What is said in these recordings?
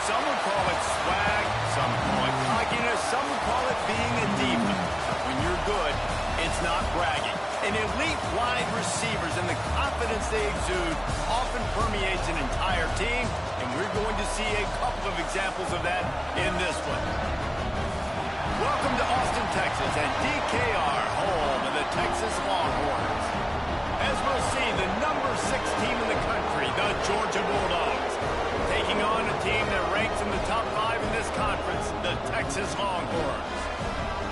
Some would call it swag, some call it cockiness, some would call it being a diva. When you're good, it's not bragging. And elite wide receivers and the confidence they exude often permeates an entire team, and we're going to see a couple of examples of that in this one. Welcome to Austin, Texas, and DKR, home of the Texas Longhorns. As we'll see, the number 6 team in the country, the Georgia Bulldogs, taking on a team that ranks in the top 5 in this conference, the Texas Longhorns.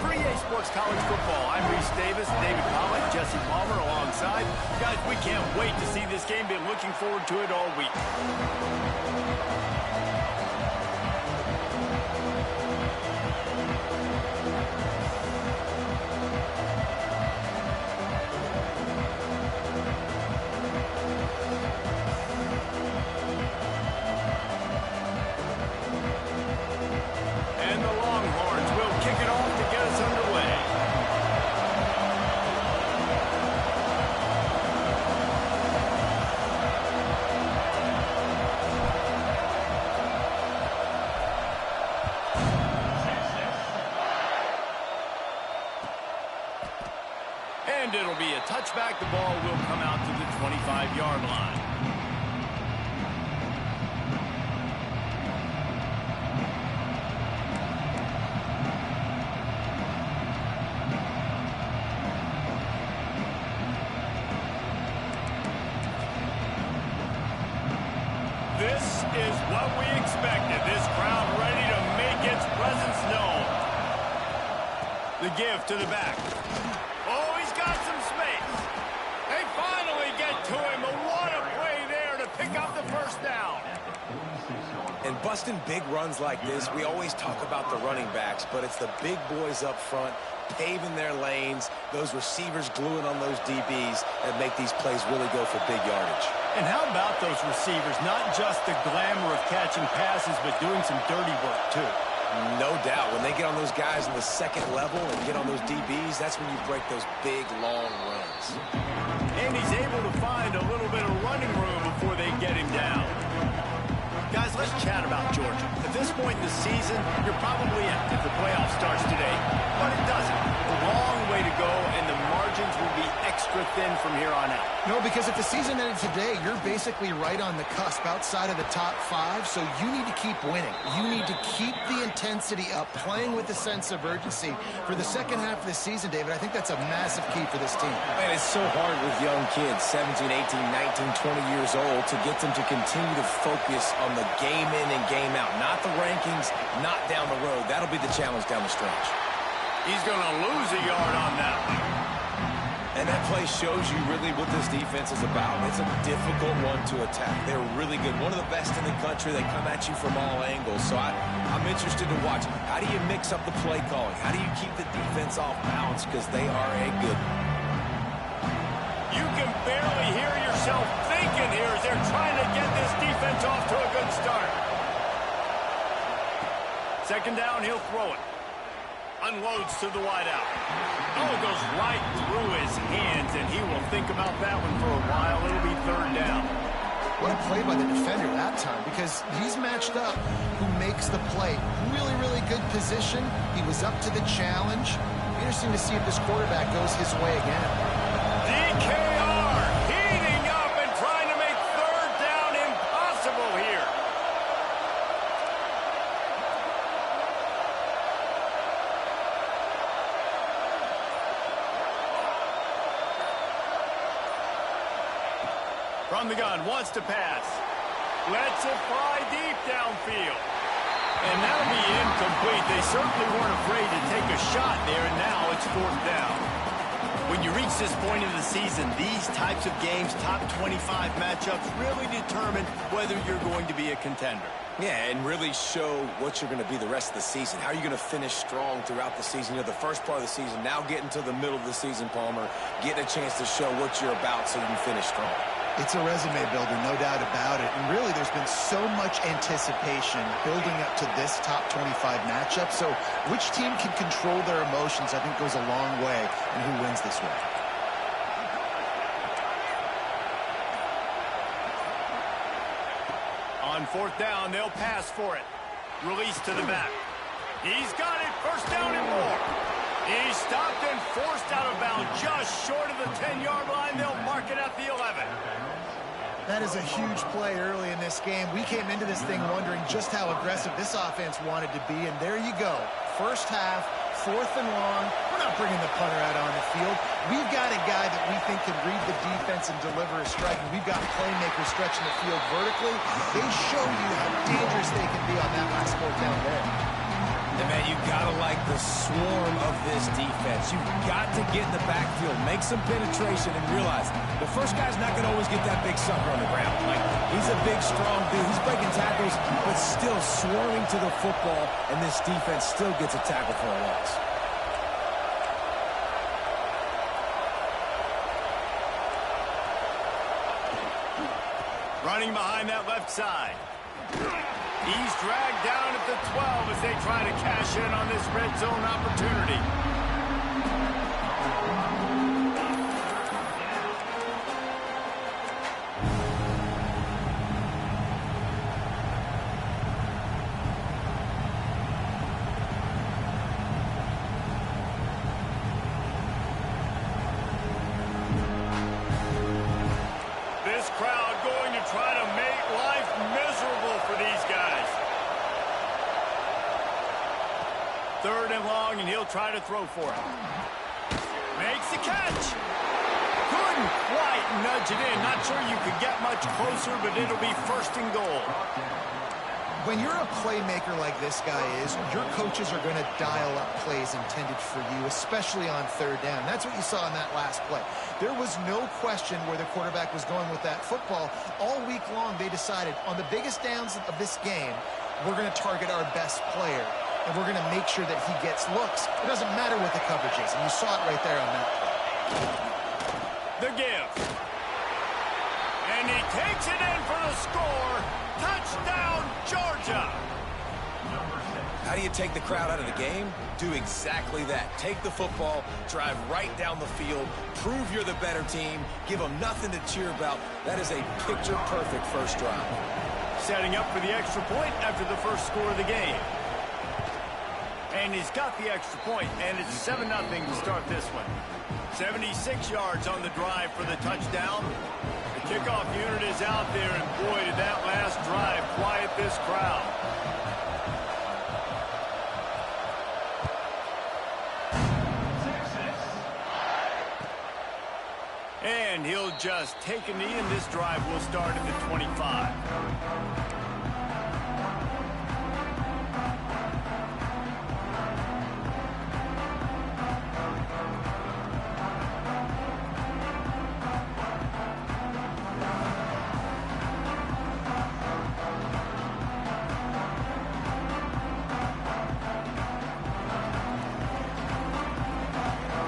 For EA Sports College Football, I'm Reese Davis, David Pollock, Jesse Palmer alongside. Guys, we can't wait to see this game. Been looking forward to it all week. And it'll be a touchback. The ball will come out to the 25-yard line. This is what we expected. This crowd ready to make its presence known. The give to the back. Oh, he's got some space. They finally get to him. But what a play there to pick up the first down. And busting big runs like this, we always talk about the running backs, but it's the big boys up front paving their lanes, those receivers gluing on those DBs that make these plays really go for big yardage. And how about those receivers? Not just the glamour of catching passes, but doing some dirty work, too. No doubt. When they get on those guys in the second level and get on those DBs, that's when you break those big, long runs. And he's able to find a little bit of season, you're probably out if the playoff starts today. But it doesn't. A long way to go, and the margins will be extra thin from here on out. No, because if the season ended today, you're basically right on the cusp outside of the top 5, so you need to keep winning. You need to keep the intensity up, playing with a sense of urgency. For the second half of the season, David, I think that's a massive key for this team. Man, it's so hard with young kids, 17, 18, 19, 20 years old, to get them to continue to focus on the game in and game out. Not the rankings, not down the road. That'll be the challenge down the stretch. He's going to lose a yard on that one. And that play shows you really what this defense is about. It's a difficult one to attack. They're really good. One of the best in the country. They come at you from all angles. So I'm interested to watch. How do you mix up the play calling? How do you keep the defense off balance? Because they are a good one. You can barely hear yourself thinking here as they're trying to get this defense off to a good start. Second down, he'll throw it. Unloads to the wideout. Oh, it goes right through his hands, and he will think about that one for a while. It'll be third down. What a play by the defender that time, because he's matched up who makes the play. Really, really good position. He was up to the challenge. Interesting to see if this quarterback goes his way again. DKR heating up and trying to make third down impossible here. From the gun, wants to pass. Lets it fly deep downfield. And that'll be incomplete. They certainly weren't afraid to take a shot there, and now it's fourth down. When you reach this point in the season, these types of games, top 25 matchups, really determine whether you're going to be a contender. Yeah, and really show what you're going to be the rest of the season. How are you going to finish strong throughout the season? You know, the first part of the season, now getting to the middle of the season, Palmer, getting a chance to show what you're about so you can finish strong. It's a resume builder, no doubt about it. And really, there's been so much anticipation building up to this top 25 matchup. So which team can control their emotions, I think, goes a long way in who wins this way. On fourth down, they'll pass for it. Release to the back. He's got it. First down and more. He's stopped and forced out of bounds just short of the 10-yard line. They'll mark it at the 11. That is a huge play early in this game. We came into this thing wondering just how aggressive this offense wanted to be, and there you go. First half, fourth and long. We're not bringing the punter out on the field. We've got a guy that we think can read the defense and deliver a strike, and we've got playmakers stretching the field vertically. They show you how dangerous they can be on that last fourth down there. And, man, you got to like the swarm of this defense. You've got to get in the backfield, make some penetration, and realize the first guy's not going to always get that big sucker on the ground. Like, he's a big, strong dude. He's breaking tackles, but still swarming to the football, and this defense still gets a tackle for a loss. Running behind that left side. He's dragged down at the 12 as they try to cash in on this red zone opportunity. This crowd going to try to make life miserable for these guys. Third and long, and he'll try to throw for it. Makes the catch. Couldn't quite nudge it in. Not sure you could get much closer, but it'll be first and goal. When you're a playmaker like this guy is, your coaches are going to dial up plays intended for you, especially on third down. That's what you saw in that last play. There was no question where the quarterback was going with that football. All week long, they decided on the biggest downs of this game, we're going to target our best player, and we're going to make sure that he gets looks. It doesn't matter what the coverage is, and you saw it right there on that play. The give. And he takes it in for the score. Touchdown, Georgia. How do you take the crowd out of the game? Do exactly that. Take the football, drive right down the field, prove you're the better team, give them nothing to cheer about. That is a picture-perfect first drive. Setting up for the extra point after the first score of the game. And he's got the extra point, and it's 7-0 to start this one. 76 yards on the drive for the touchdown. The kickoff unit is out there, and boy, did that last drive quiet this crowd. And he'll just take a knee, and this drive will start at the 25.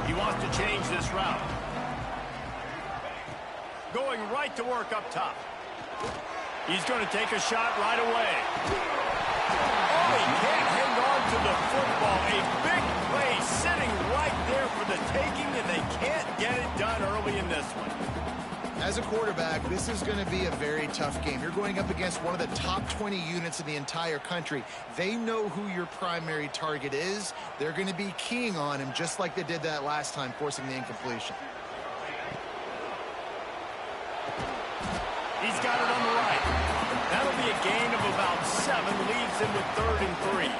He wants to change this route. Going right to work up top. He's going to take a shot right away. Oh, he can't hang on to the football. A big play sitting right there for the taking, and they can't get it done early in this one. As a quarterback, this is going to be a very tough game. You're going up against one of the top 20 units in the entire country. They know who your primary target is. They're going to be keying on him just like they did that last time, forcing the incompletion. He's got it on the right. That'll be a gain of about 7, leaves him with 3rd and 3.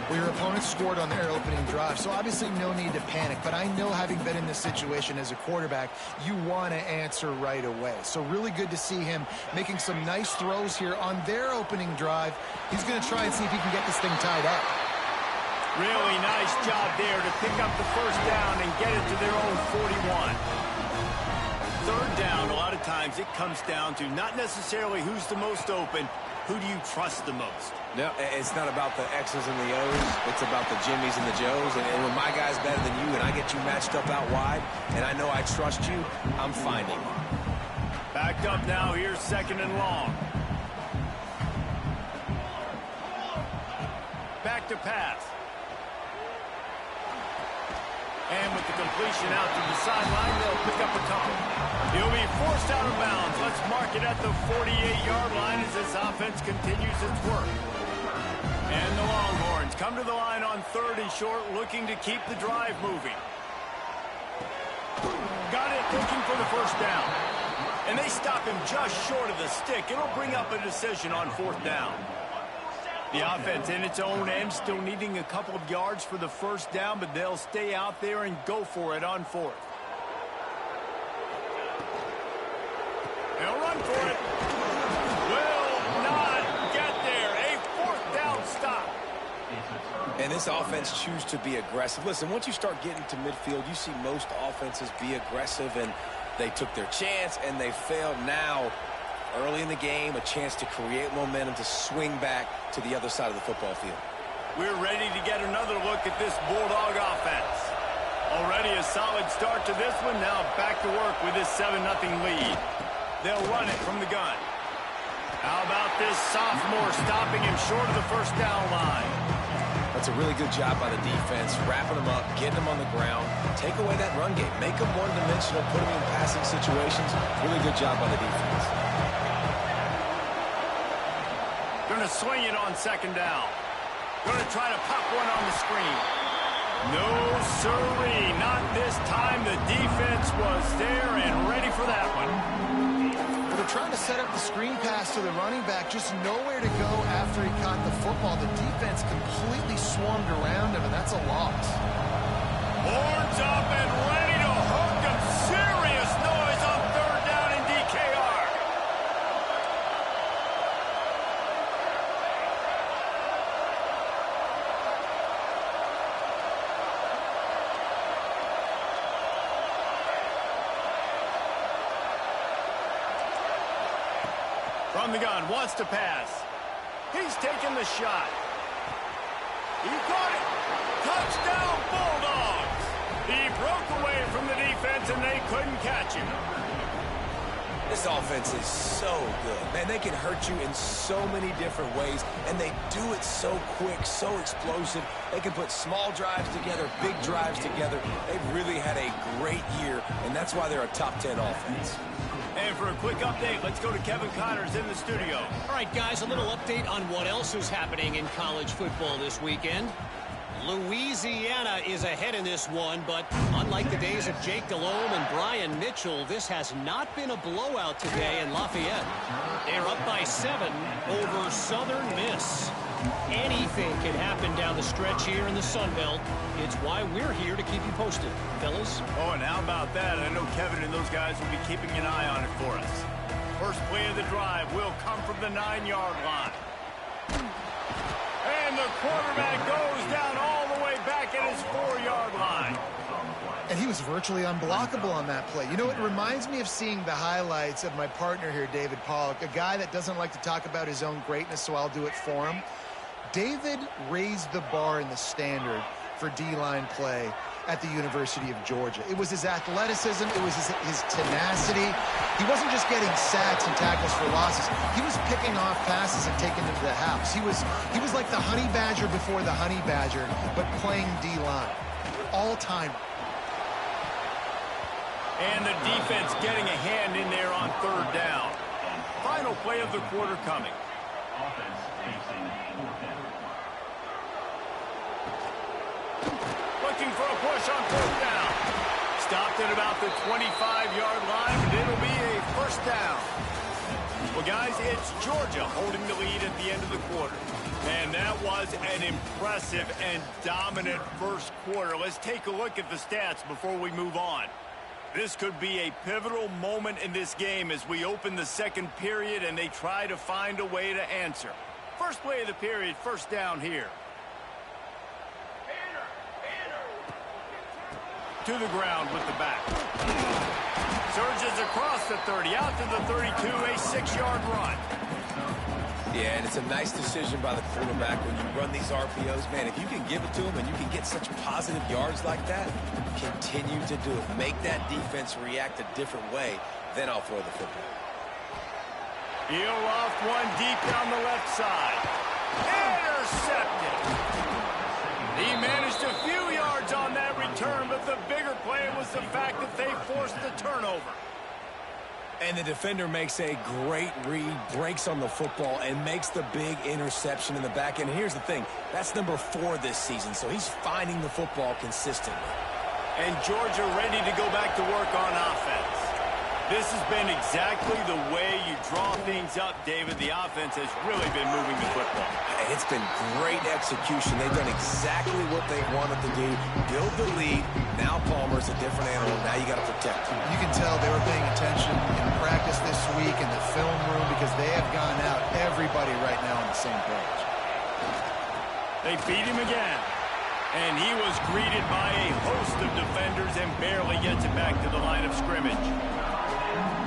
Well, your opponent scored on their opening drive, so obviously no need to panic. But I know, having been in this situation as a quarterback, you want to answer right away. So really good to see him making some nice throws here on their opening drive. He's going to try and see if he can get this thing tied up. Really nice job there to pick up the first down and get it to their own 41. 3rd down, a lot of times it comes down to not necessarily who's the most open, who do you trust the most? No, it's not about the X's and the O's. It's about the Jimmies and the Joes. And when my guy's better than you and I get you matched up out wide, and I know I trust you, I'm finding you. Backed up now, here's 2nd and long. Back to pass. And with the completion out to the sideline, they'll pick up a couple. He'll be forced out of bounds. Let's mark it at the 48-yard line as this offense continues its work. And the Longhorns come to the line on 3rd and short, looking to keep the drive moving. Got it, looking for the first down. And they stop him just short of the stick. It'll bring up a decision on 4th down. The offense in its own end, still needing a couple of yards for the first down, but they'll stay out there and go for it on 4th. They'll run for it. Will not get there. A 4th down stop. And this offense chooses to be aggressive. Listen, once you start getting to midfield, you see most offenses be aggressive, and they took their chance, and they failed. Now, early in the game, a chance to create momentum to swing back to the other side of the football field. We're ready to get another look at this Bulldog offense. Already a solid start to this one. Now back to work with this 7-0 lead. They'll run it from the gun. How about this sophomore stopping him short of the first down line? That's a really good job by the defense, wrapping them up, getting them on the ground, take away that run game, make them one-dimensional, put them in passing situations. Really good job by the defense. Going to swing it on 2nd down. Going to try to pop one on the screen. No, sirree, not this time. The defense was there and ready for that one. They're trying to set up the screen pass to the running back, just nowhere to go after he caught the football. The defense completely swarmed around him, and that's a loss. Horns up and ready to hook him. Serious noise on 3rd down in DKR. From the gun, wants to pass. He's taking the shot. He caught it. Touchdown, Bulldogs. He broke away from the defense, and they couldn't catch him. This offense is so good. Man, they can hurt you in so many different ways, and they do it so quick, so explosive. They can put small drives together, big drives together. They've really had a great year, and that's why they're a top 10 offense. And for a quick update, let's go to Kevin Connors in the studio. All right, guys, a little update on what else is happening in college football this weekend. Louisiana is ahead in this one, but unlike the days of Jake Delhomme and Brian Mitchell, this has not been a blowout today in Lafayette. They're up by 7 over Southern Miss. Anything can happen down the stretch here in the Sun Belt. It's why we're here to keep you posted, fellas. Oh, and how about that? I know Kevin and those guys will be keeping an eye on it for us. First play of the drive will come from the 9-yard line. And the quarterback goes down all the way back at his 4-yard line. And he was virtually unblockable on that play. You know, it reminds me of seeing the highlights of my partner here, David Pollock, a guy that doesn't like to talk about his own greatness, so I'll do it for him. David raised the bar in the standard for D-line play at the University of Georgia. It was his athleticism. It was his tenacity. He wasn't just getting sacks and tackles for losses. He was picking off passes and taking them to the house. He was like the honey badger before the honey badger, but playing D-line. All-time. And the defense getting a hand in there on 3rd down. Final play of the quarter coming. Looking for a push on 4th down. Stopped at about the 25-yard line, but it'll be a 1st down. Well, guys, it's Georgia holding the lead at the end of the quarter. And that was an impressive and dominant first quarter. Let's take a look at the stats before we move on. This could be a pivotal moment in this game as we open the 2nd period and they try to find a way to answer. First play of the period, 1st down here. To the ground with the back. Surges across the 30, out to the 32, a 6-yard run. Yeah, and it's a nice decision by the quarterback when you run these RPOs. Man, if you can give it to him and you can get such positive yards like that, continue to do it. Make that defense react a different way, then I'll throw the football. He'll loft one deep down the left side. Intercepted. He managed a few yards on that return, but the bigger play was the fact that they forced the turnover. And the defender makes a great read, breaks on the football, and makes the big interception in the back end. Here's the thing, that's number 4 this season, so he's finding the football consistently. And Georgia ready to go back to work on offense. This has been exactly the way you draw things up, David. The offense has really been moving the football. It's been great execution. They've done exactly what they wanted to do. Build the lead. Now Palmer's a different animal. Now you got to protect him. You can tell they were paying attention in practice this week in the film room because they have gone out, everybody right now on the same page. They beat him again. And he was greeted by a host of defenders and barely gets it back to the line of scrimmage.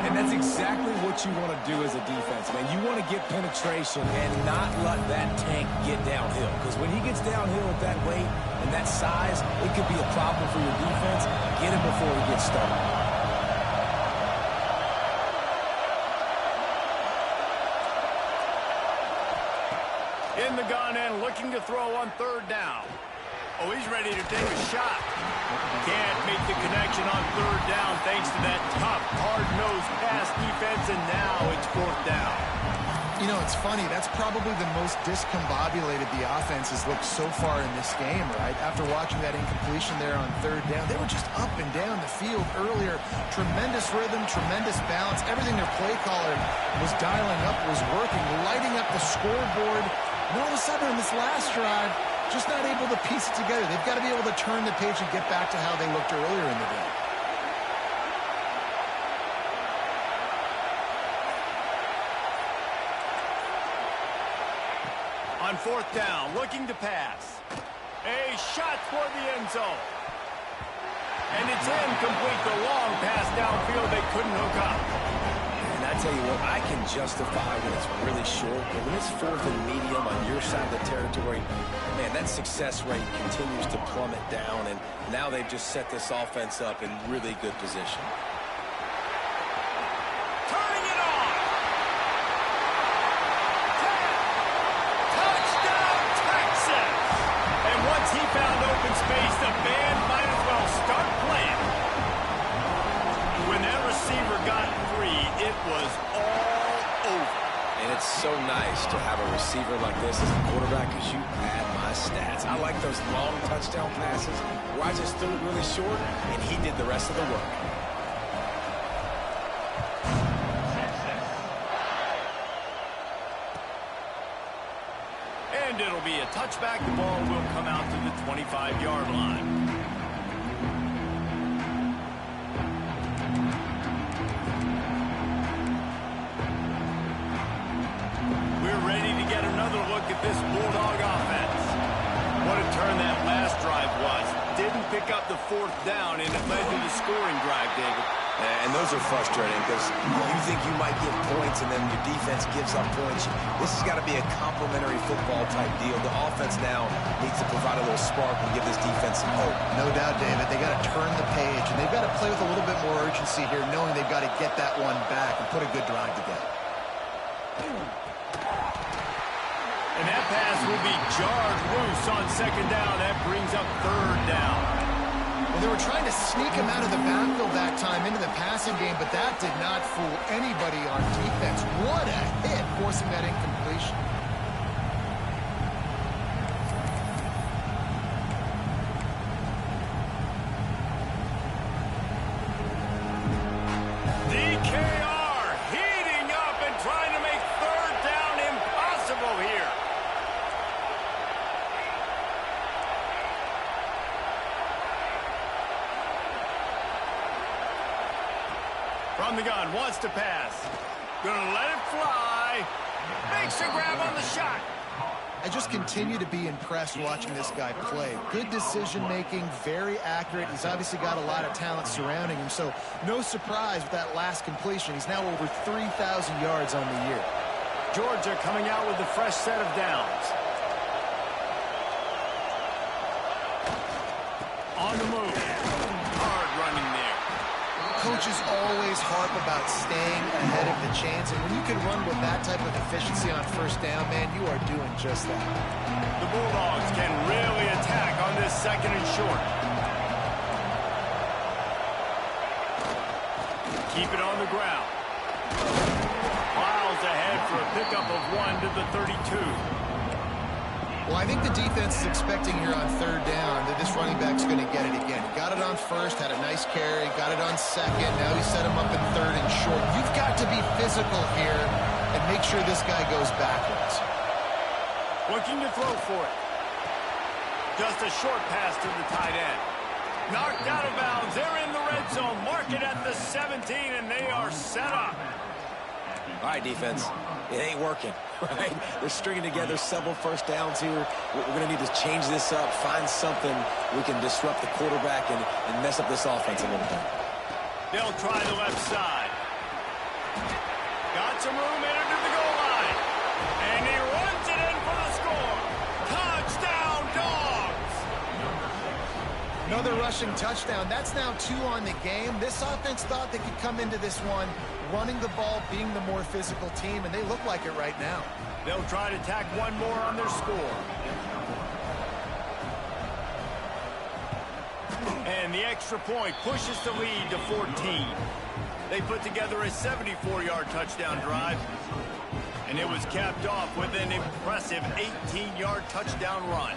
And that's exactly what you want to do as a defense, man. You want to get penetration and not let that tank get downhill. Because when he gets downhill at that weight and that size, it could be a problem for your defense. Get him before he gets started. In the gun and looking to throw on 3rd down. Oh, he's ready to take a shot. Can't make the connection on 3rd down thanks to that tough, hard-nosed pass defense, and now it's 4th down. You know, it's funny. That's probably the most discombobulated the offense has looked so far in this game, right? After watching that incompletion there on 3rd down, they were just up and down the field earlier. Tremendous rhythm, tremendous balance. Everything their play caller was dialing up was working, lighting up the scoreboard. And all of a sudden, in this last drive, just not able to piece it together. They've got to be able to turn the page and get back to how they looked earlier in the game. On 4th down, looking to pass. A shot toward the end zone. And it's incomplete. The long pass downfield they couldn't hook up. And I tell you what, I can justify when it's really short, but when it's 4th and medium on your side of the territory, man, that success rate continues to plummet down, and now they've just set this offense up in really good position. Turning it on! 10! Touchdown, Texas! And once he found open space, the band might as well start playing. When that receiver got free, it it's so nice to have a receiver like this as a quarterback because you pad my stats. I like those long touchdown passes where I just threw it really short and he did the rest of the work. And it'll be a touchback. The ball will come out to the 25-yard line. Look at this Bulldog offense. What a turn that last drive was. Didn't pick up the fourth down, and it led to the scoring drive, David. And those are frustrating because you think you might get points and then your defense gives up points. This has got to be a complementary football type deal. The offense now needs to provide a little spark and give this defense some hope. No doubt, David. They got to turn the page, and they've got to play with a little bit more urgency here, knowing they've got to get that one back and put a good drive together. And that pass will be jarred loose on second down. That brings up third down. Well, they were trying to sneak him out of the backfield that time into the passing game, but that did not fool anybody on defense. What a hit, forcing that incompletion. DKR heating up and trying to make third down impossible here. From the gun, wants to pass. Gonna let it fly. Makes a grab on the shot. I just continue to be impressed watching this guy play. Good decision-making, very accurate. He's obviously got a lot of talent surrounding him, so no surprise with that last completion. He's now over 3,000 yards on the year. Georgia coming out with a fresh set of downs. On the move. Hard running there. Coaches always harp about staying ahead of the chains, and when you can run with that type of efficiency on first down, man, you are doing just that. The Bulldogs can really attack on this second and short. Keep it on the ground. Miles ahead for a pickup of 1 to the 32. Well, I think the defense is expecting here on third down that this running back's going to get it again. He got it on first, had a nice carry, got it on second. Now he set him up in third and short. You've got to be physical here and make sure this guy goes backwards. Looking to throw for it. Just a short pass to the tight end. Knocked out of bounds. They're in the red zone. Mark it at the 17, and they are set up. All right, defense. It ain't working, right? They're stringing together several first downs here. We're going to need to change this up, find something we can disrupt the quarterback and mess up this offense a little bit. They'll try the left side. Got some room in under the goal line. And he runs it in for the score. Touchdown, Dogs! Another rushing touchdown. That's now 2 on the game. This offense thought they could come into this one running the ball, being the more physical team, and they look like it right now. They'll try to tack one more on their score. And the extra point pushes the lead to 14. They put together a 74-yard touchdown drive, and it was capped off with an impressive 18-yard touchdown run.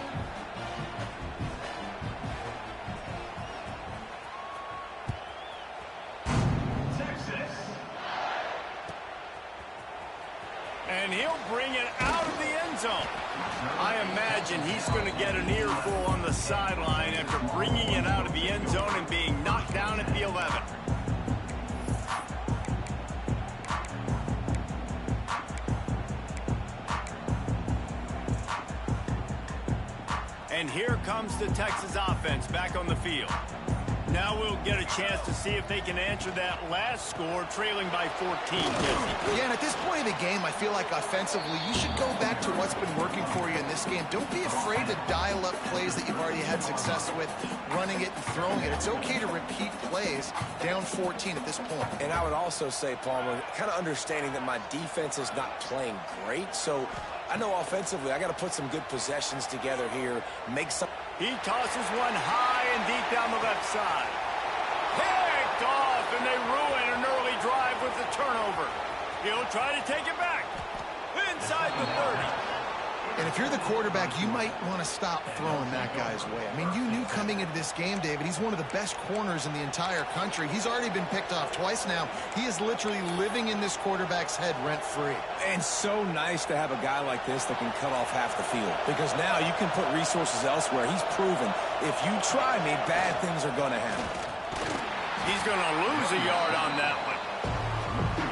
And he'll bring it out of the end zone. I imagine he's going to get an earful on the sideline after bringing it out of the end zone and being knocked down at the 11. And here comes the Texas offense back on the field. Now we'll get a chance to see if they can answer that last score, trailing by 14, Jesse. Yeah, and at this point in the game, I feel like offensively, you should go back to what's been working for you in this game. Don't be afraid to dial up plays that you've already had success with, running it and throwing it. It's okay to repeat plays down 14 at this point. And I would also say, Palmer, kind of understanding that my defense is not playing great, so I know offensively I got to put some good possessions together here, make some... He tosses one high and deep down the left side. Picked off, and they ruin an early drive with the turnover. He'll try to take it back. inside the 30. And if you're the quarterback, you might want to stop throwing that guy's way. I mean, you knew coming into this game, David, he's one of the best corners in the entire country. He's already been picked off twice now. He is literally living in this quarterback's head rent-free. And so nice to have a guy like this that can cut off half the field. Because now you can put resources elsewhere. He's proven if you try me, bad things are going to happen. He's going to lose a yard on that one.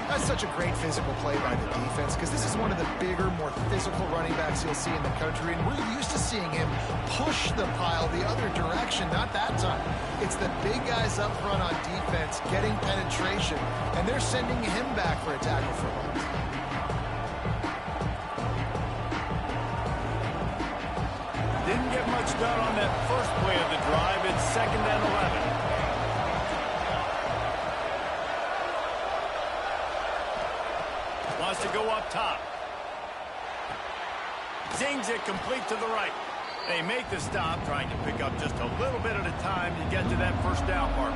That's such a great physical play by the defense because this is one of the bigger, more physical running backs you'll see in the country, and we're used to seeing him push the pile the other direction. Not that time. It's the big guys up front on defense getting penetration, and they're sending him back for a tackle for loss. Didn't get much done on that first play of the drive. It's 2nd and 11. Wants to go up top. Zings it complete to the right. They make the stop, trying to pick up just a little bit at a time to get to that first down marker.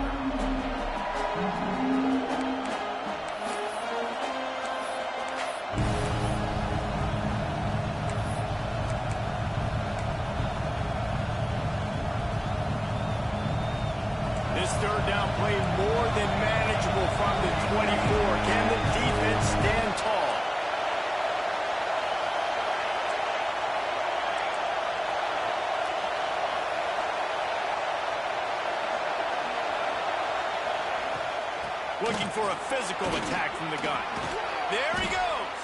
This third down play more than manageable from the 24. Can the defense stand tall? Looking for a physical attack from the gun. There he goes.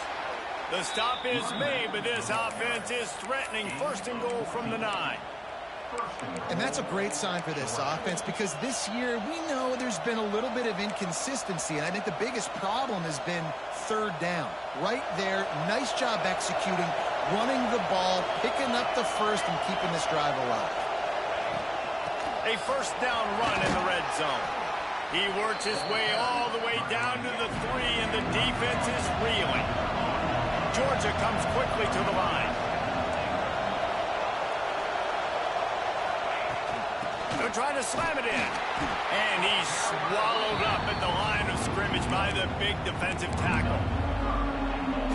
The stop is made, but this offense is threatening 1st and goal from the 9. And that's a great sign for this offense because this year we know there's been a little bit of inconsistency, and I think the biggest problem has been 3rd down. Right there, nice job executing, running the ball, picking up the first, and keeping this drive alive. A 1st down run in the red zone. He works his way all the way down to the 3, and the defense is reeling. Georgia comes quickly to the line. They're trying to slam it in. And he's swallowed up at the line of scrimmage by the big defensive tackle.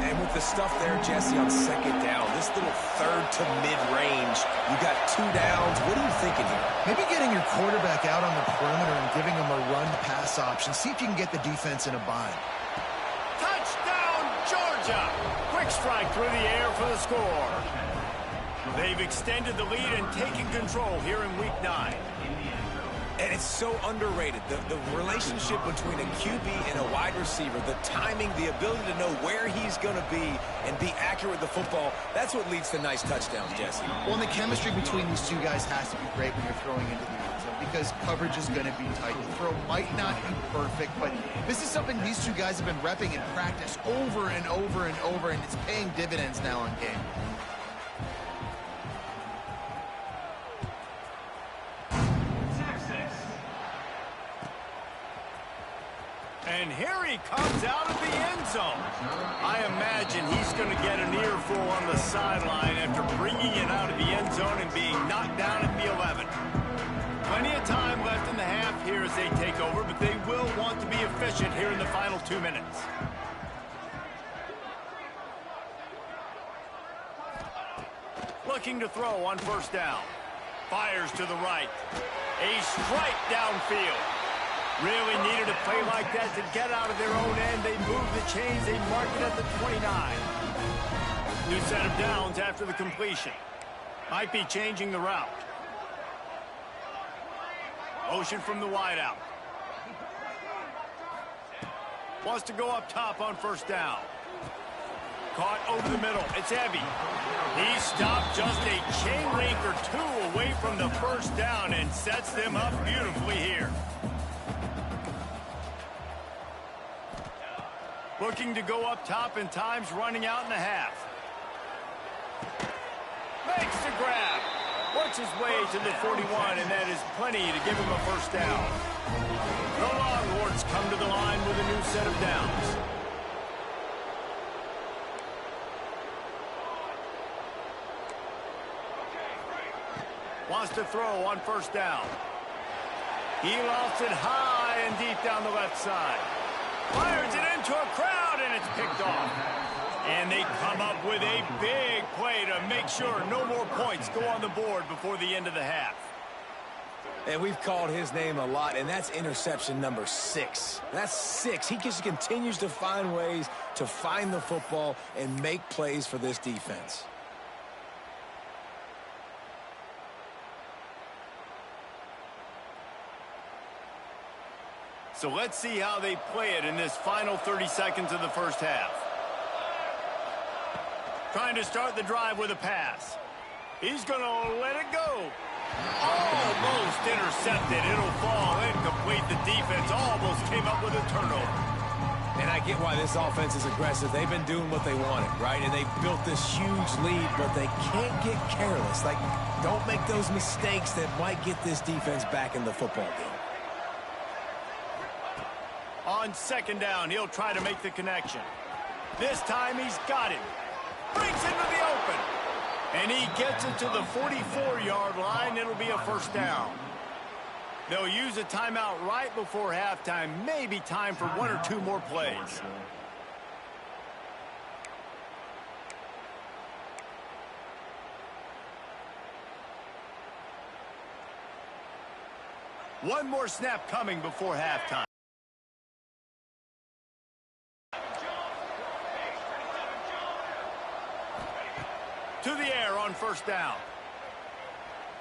And with the stuff there, Jesse, on 2nd down, this little 3rd to mid-range, you got 2 downs. What are you thinking here? Maybe getting your quarterback out on the perimeter and giving him a run-pass option. See if you can get the defense in a bind. Touchdown, Georgia! Quick strike through the air for the score. They've extended the lead and taken control here in Week 9. And it's so underrated. The relationship between a QB and a wide receiver, the timing, the ability to know where he's going to be and be accurate with the football, that's what leads to nice touchdowns, Jesse. Well, and the chemistry between these two guys has to be great when you're throwing into the end zone because coverage is going to be tight. The throw might not be perfect, but this is something these two guys have been repping in practice over and over and over, and it's paying dividends now in game. And here he comes out of the end zone. I imagine he's going to get an earful on the sideline after bringing it out of the end zone and being knocked down at the 11. Plenty of time left in the half here as they take over, but they will want to be efficient here in the final 2 minutes. Looking to throw on 1st down. Fires to the right. A strike downfield. Really needed a play like that to get out of their own end. They move the chains. They mark it at the 29. New set of downs after the completion. Might be changing the route. Motion from the wideout. Wants to go up top on 1st down. Caught over the middle. It's heavy. He stopped just a chain link or 2 away from the 1st down and sets them up beautifully here. Looking to go up top, and time's running out in the half. Makes the grab. Works his way to the 41, and that is plenty to give him a 1st down. The Longhorns come to the line with a new set of downs. Wants to throw on 1st down. He lofts it high and deep down the left side. Fires it into a crowd, and it's picked off. And they come up with a big play to make sure no more points go on the board before the end of the half. And we've called his name a lot, and that's interception number 6. That's 6. He just continues to find ways to find the football and make plays for this defense. So let's see how they play it in this final 30 seconds of the first half. Trying to start the drive with a pass. He's going to let it go. Almost intercepted. It'll fall incomplete. The defense almost came up with a turnover. And I get why this offense is aggressive. They've been doing what they wanted, right? And they built this huge lead, but they can't get careless. Like, don't make those mistakes that might get this defense back in the football game. On second down, he'll try to make the connection. This time he's got him. Brings into the open. And he gets it to the 44-yard line. It'll be a first down. They'll use a timeout right before halftime. Maybe time for 1 or 2 more plays. One more snap coming before halftime. To the air on first down.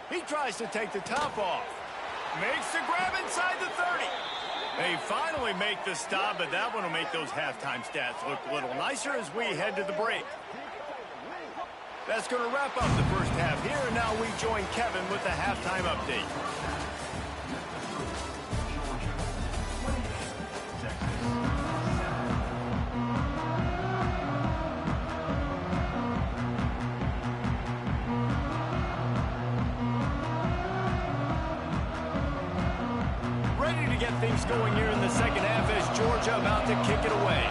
He tries to take the top off. Makes the grab inside the 30. They finally make the stop, but that one will make those halftime stats look a little nicer as we head to the break. That's going to wrap up the first half here, and now we join Kevin with the halftime update. Things going here in the second half as Georgia about to kick it away.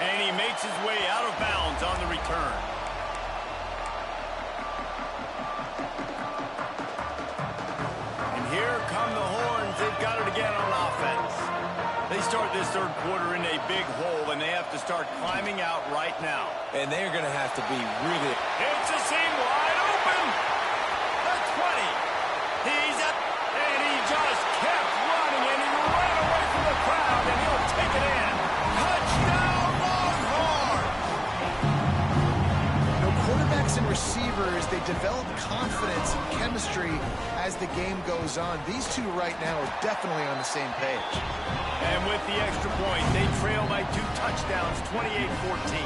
And he makes his way out of bounds on the return. And here come the horns. They've got it again on offense. They start this third quarter in a big hole, and they have to start climbing out right now. And they're going to have to be really... It's a seam wide open. The 20. He's up, and he just kept running, and he ran away from the crowd, and he'll take it in. Touchdown, Longhorns! No, quarterbacks and receivers, they develop confidence and chemistry as the game goes on. These two right now are definitely on the same page. And with the extra point, they trail by 2 touchdowns, 28-14.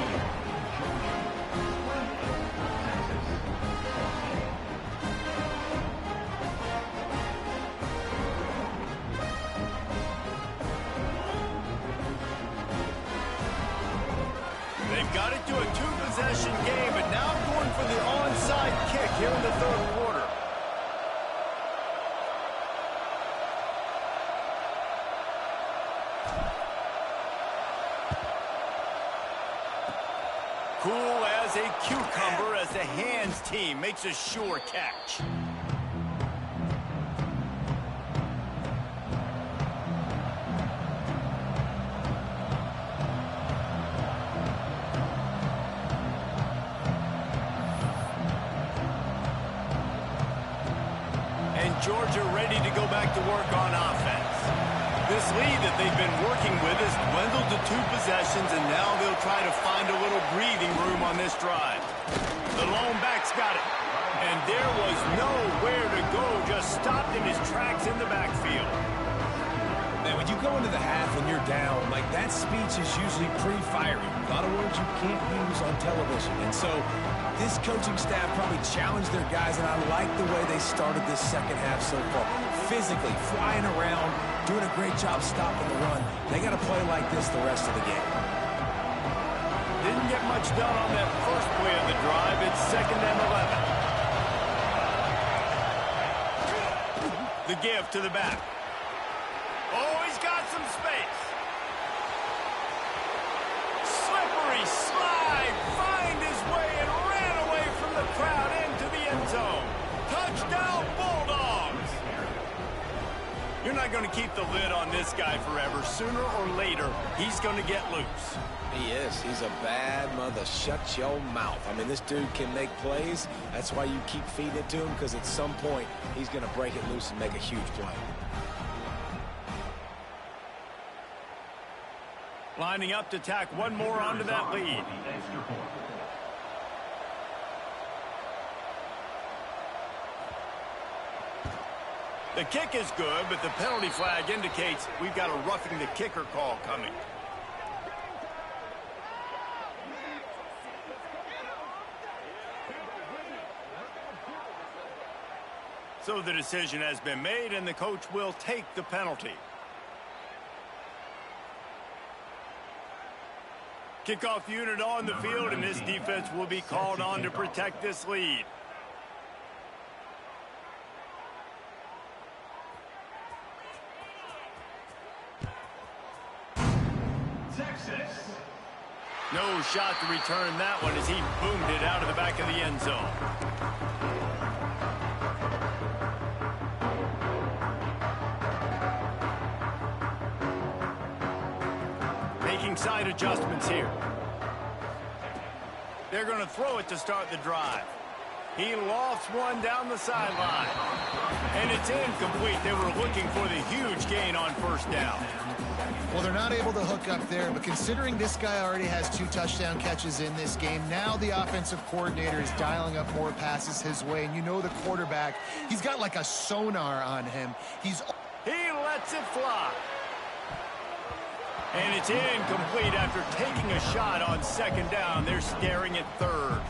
They've got it to a 2-possession game, but now going for the onside kick here in the third quarter. Cool as a cucumber as the hands team makes a sure catch. And Georgia ready to go back to work on offense. This lead that they've been working with has dwindled to 2 possessions, and now they'll try to find a little breathing room on this drive. The lone back's got it, and there was nowhere to go, just stopped in his tracks in the backfield. Man, when you go into the half and you're down, like, that speech is usually pretty fiery. A lot of words you can't use on television. And so this coaching staff probably challenged their guys, and I like the way they started this second half so far. Physically, flying around, doing a great job stopping the run. They got to play like this the rest of the game. Didn't get much done on that first play of the drive. It's 2nd and 11. The give to the back. Oh, he's got some space. Slippery slide, find his way and ran away from the crowd. going to keep the lid on this guy forever. Sooner or later, he's going to get loose. He is. He's a bad mother. Shut your mouth. I mean, this dude can make plays. That's why you keep feeding it to him, because at some point, he's going to break it loose and make a huge play. Lining up to tack one more onto that lead. The kick is good, but the penalty flag indicates we've got a roughing the kicker call coming. So the decision has been made, and the coach will take the penalty. Kickoff unit on the field, and this defense will be called on to protect this lead. No shot to return that one as he boomed it out of the back of the end zone. Making side adjustments here. They're going to throw it to start the drive. He lofts one down the sideline. And it's incomplete. They were looking for the huge gain on first down. Well, they're not able to hook up there, but considering this guy already has 2 touchdown catches in this game, now the offensive coordinator is dialing up more passes his way. And you know the quarterback, he's got like a sonar on him. He lets it fly. And it's incomplete after taking a shot on second down. They're staring at third.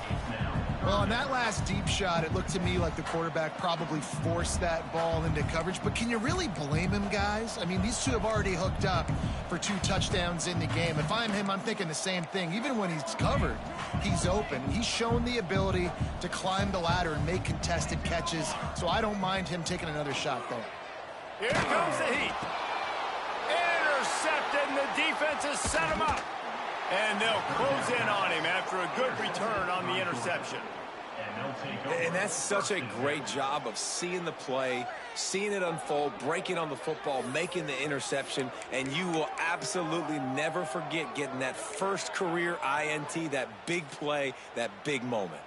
Well, on that last deep shot, it looked to me like the quarterback probably forced that ball into coverage. But can you really blame him, guys? I mean, these two have already hooked up for 2 touchdowns in the game. If I'm him, I'm thinking the same thing. Even when he's covered, he's open. He's shown the ability to climb the ladder and make contested catches. So I don't mind him taking another shot there. Here comes the heat. Intercepted, and the defense has set him up. And they'll close in on him after a good return on the interception. And that's such a great job of seeing the play, seeing it unfold, breaking on the football, making the interception, and you will absolutely never forget getting that first career INT, that big play, that big moment.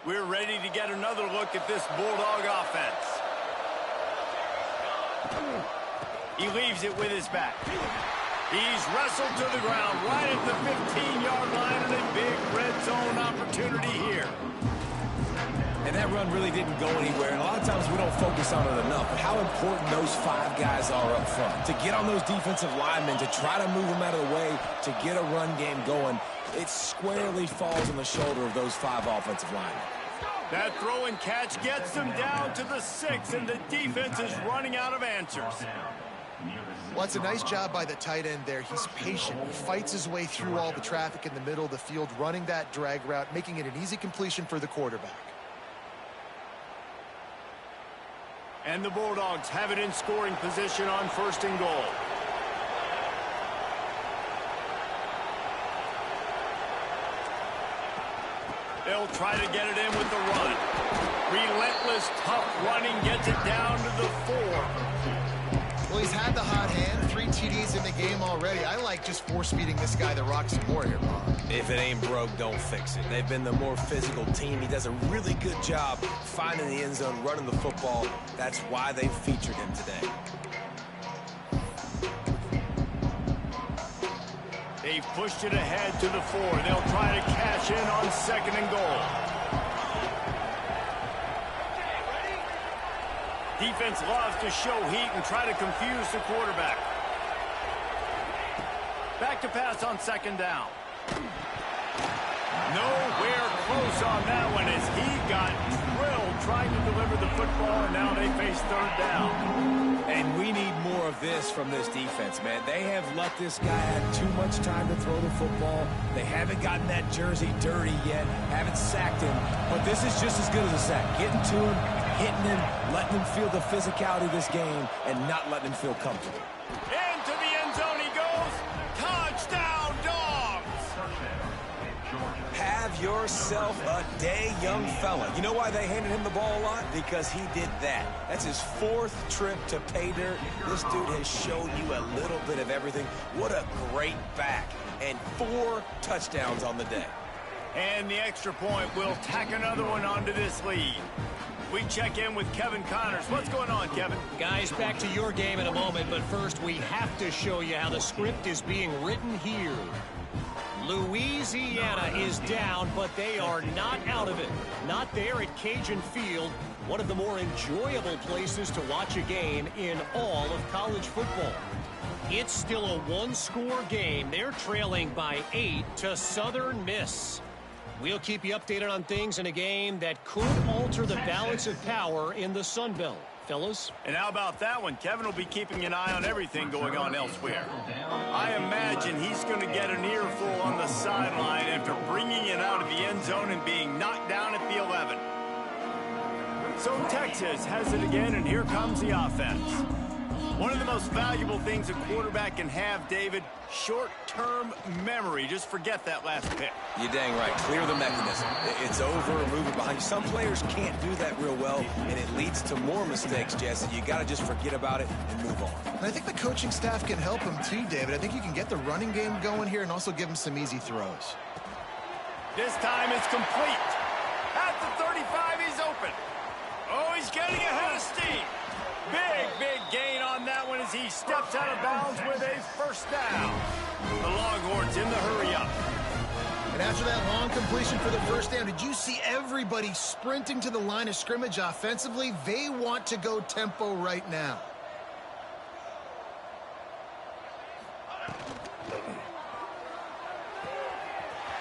We're ready to get another look at this Bulldog offense. He leaves it with his back. He's wrestled to the ground right at the 15-yard line, and a big red zone opportunity here. And that run really didn't go anywhere, and a lot of times we don't focus on it enough. But how important those 5 guys are up front. To get on those defensive linemen, to try to move them out of the way, to get a run game going, it squarely falls on the shoulder of those 5 offensive linemen. That throw and catch gets them down to the 6, and the defense is running out of answers. Well, it's a nice job by the tight end there. He's patient. He fights his way through all the traffic in the middle of the field, running that drag route, making it an easy completion for the quarterback. And the Bulldogs have it in scoring position on 1st and goal. They'll try to get it in with the run. Relentless, tough running gets it down to the 4. Well, he's had the hot hand, 3 TDs in the game already. I like just force-feeding this guy the rock some more here, Bob. If it ain't broke, don't fix it. They've been the more physical team. He does a really good job finding the end zone, running the football. That's why they featured him today. They've pushed it ahead to the 4. They'll try to cash in on 2nd and goal. Defense loves to show heat and try to confuse the quarterback. Back to pass on 2nd down. Nowhere close on that one as he got drilled trying to deliver the football, and now they face 3rd down. And we need more of this from this defense, man. They have let this guy have too much time to throw the football. They haven't gotten that jersey dirty yet, haven't sacked him. But this is just as good as a sack. Getting to him, hitting him, letting him feel the physicality of this game, and not letting him feel comfortable. Into the end zone he goes. Touchdown, Dogs! Have yourself a day, young fella. You know why they handed him the ball a lot? Because he did that. That's his 4th trip to pay dirt. This dude has shown you a little bit of everything. What a great back. And 4 touchdowns on the day. And the extra point will tack another one onto this lead. We check in with Kevin Connors. What's going on, Kevin? Guys, back to your game in a moment, but first we have to show you how the script is being written here. Louisiana is down, but they are not out of it. Not there at Cajun Field, one of the more enjoyable places to watch a game in all of college football. It's still a one-score game. They're trailing by 8 to Southern Miss. We'll keep you updated on things in a game that could alter the balance of power in the Sun Belt. Fellas? And how about that one? Kevin will be keeping an eye on everything going on elsewhere. I imagine he's going to get an earful on the sideline after bringing it out of the end zone and being knocked down at the 11. So Texas has it again, and here comes the offense. One of the most valuable things a quarterback can have, David, short-term memory. Just forget that last pick. You're dang right. Clear the mechanism. It's over, move it behind you. Some players can't do that real well, and it leads to more mistakes, Jesse. You got to just forget about it and move on. And I think the coaching staff can help him too, David. I think you can get the running game going here and also give him some easy throws. This time it's complete. At the 35, he's open. Oh, he's getting ahead of steam. Big gain on that one as he steps out of bounds with a first down. The Longhorns in the hurry up. And after that long completion for the first down, did you see everybody sprinting to the line of scrimmage offensively? They want to go tempo right now.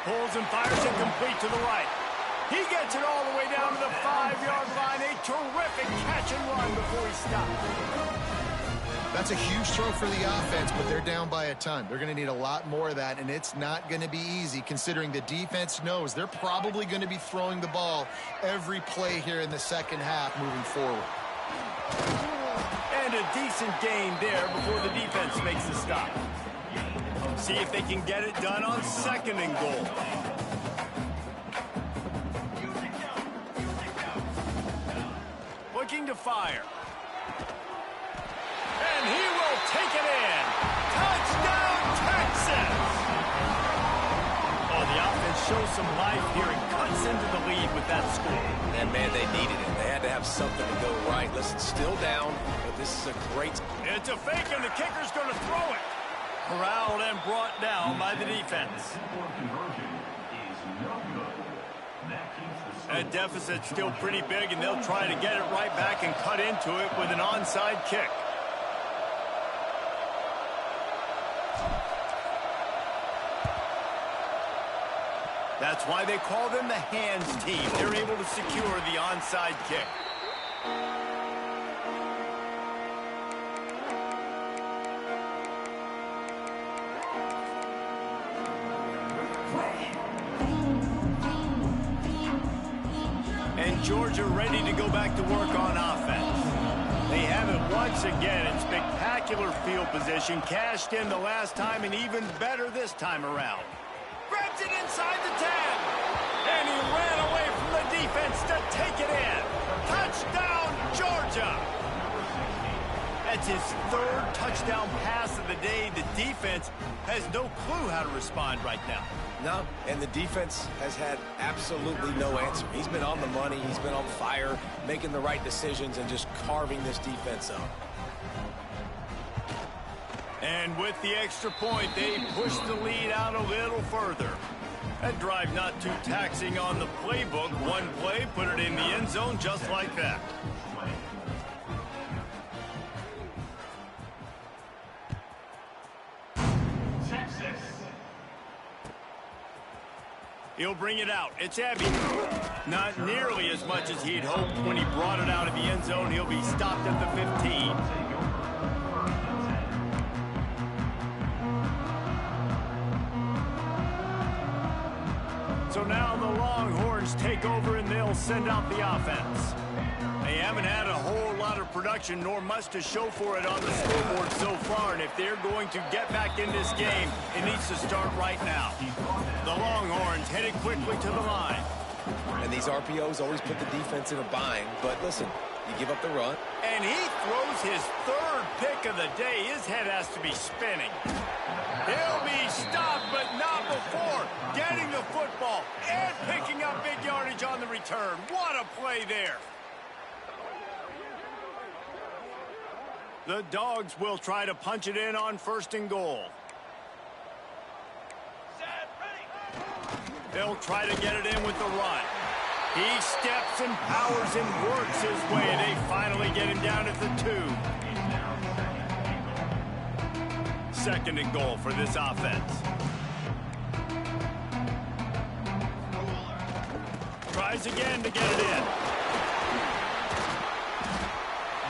Pulls and fires it complete to the right. He gets it all the way down to the 5-yard line. A terrific catch and run before he stopped. That's a huge throw for the offense, but they're down by a ton. They're going to need a lot more of that, and it's not going to be easy considering the defense knows they're probably going to be throwing the ball every play here in the second half moving forward. And a decent gain there before the defense makes the stop. See if they can get it done on 2nd and goal. Looking to fire. And he will take it in. Touchdown, Texas! Oh, the offense shows some life here and cuts into the lead with that score. And, man, they needed it. They had to have something to go right. Listen, still down, but this is a great... It's a fake, and the kicker's going to throw it. Corralled and brought down by the defense. That deficit's still pretty big, and they'll try to get it right back and cut into it with an onside kick. That's why they call them the hands team. They're able to secure the onside kick. And Georgia ready to go back to work on offense. They have it once again in spectacular field position, cashed in the last time and even better this time around. Grabs it inside the 10. And he ran away from the defense to take it in. Touchdown, Georgia. That's his 3rd touchdown pass of the day. The defense has no clue how to respond right now. No, and the defense has had absolutely no answer. He's been on the money. He's been on fire, making the right decisions and just carving this defense up. And with the extra point, they push the lead out a little further. That drive not too taxing on the playbook. One play, put it in the end zone just like that. He'll bring it out. It's heavy. Not nearly as much as he'd hoped when he brought it out of the end zone. He'll be stopped at the 15. So now the Longhorns take over and they'll send out the offense. They haven't had a whole lot of production, nor much to show for it on the scoreboard so far. And if they're going to get back in this game, it needs to start right now. The Longhorns headed quickly to the line. And these RPOs always put the defense in a bind. But listen, you give up the run. And he throws his third pick of the day. His head has to be spinning. He'll be stopped, but not before getting the football and picking up big yardage on the return. What a play there. The Dogs will try to punch it in on 1st and goal. They'll try to get it in with the run. He steps and powers and works his way, and they finally get him down at the 2. 2nd and goal for this offense. Tries again to get it in.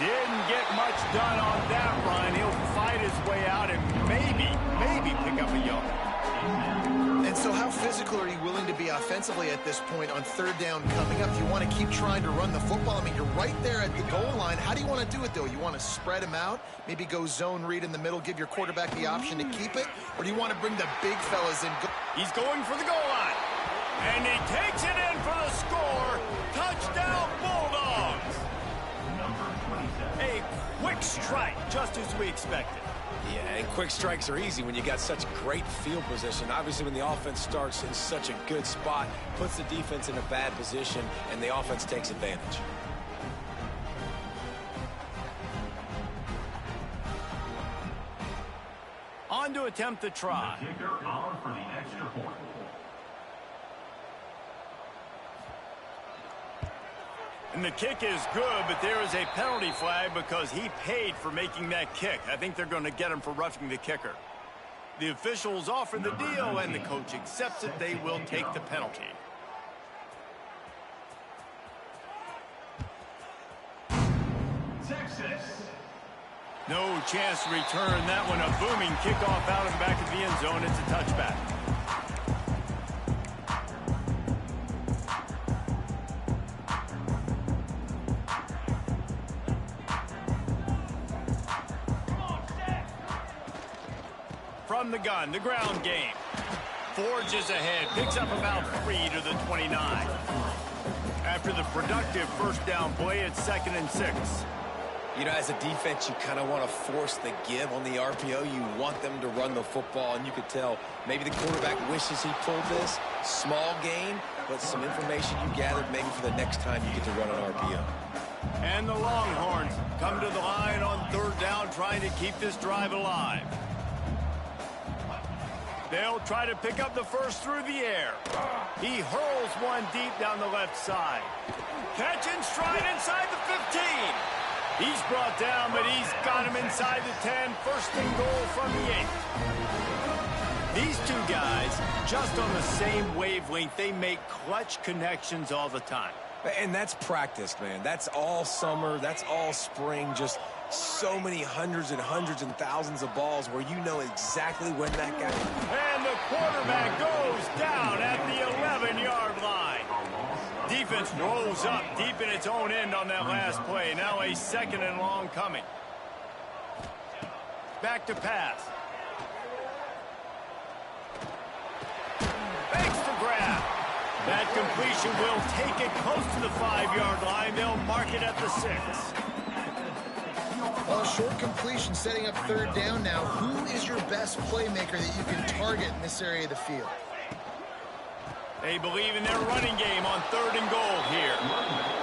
Didn't get much done on that run. He'll fight his way out and maybe pick up a yard. And so how physical are you willing to be offensively at this point on 3rd down coming up? You want to keep trying to run the football. I mean, you're right there at the goal line. How do you want to do it, though? You want to spread them out, maybe go zone read in the middle, give your quarterback the option to keep it? Or do you want to bring the big fellas in? He's going for the goal line. And he takes it in for the score. Touchdown, Bulldogs. A quick strike, just as we expected. Yeah, and quick strikes are easy when you got such great field position. Obviously, when the offense starts in such a good spot, puts the defense in a bad position, and the offense takes advantage. On to attempt the try. The kicker out for the extra point. And the kick is good, but there is a penalty flag because he paid for making that kick. I think they're going to get him for roughing the kicker. The officials offer the deal, and the coach accepts it. They will take the penalty. Texas. No chance to return that one. A booming kickoff out of the back of the end zone. It's a touchback. From the gun, the ground game. Forges ahead, picks up about 3 to the 29. After the productive 1st down play, it's 2nd and 6. You know, as a defense, you kind of want to force the give on the RPO. You want them to run the football, and you could tell maybe the quarterback wishes he pulled this. Small gain, but some information you gathered maybe for the next time you get to run an RPO. And the Longhorns come to the line on 3rd down, trying to keep this drive alive. They'll try to pick up the first through the air. He hurls one deep down the left side. Catch and stride inside the 15. He's brought down, but he's got him inside the 10. 1st and goal from the 8. These two guys, just on the same wavelength, they make clutch connections all the time. And that's practiced, man. That's all summer. That's all spring. Just so many hundreds and thousands of balls where you know exactly when that guy... And the quarterback goes down at the 11-yard line. Defense rolls up deep in its own end on that last play. Now a 2nd and long coming. Back to pass. Fakes the grab. That completion will take it close to the 5-yard line. They'll mark it at the 6. Well, short completion setting up 3rd down now. Who is your best playmaker that you can target in this area of the field? They believe in their running game on 3rd and goal here.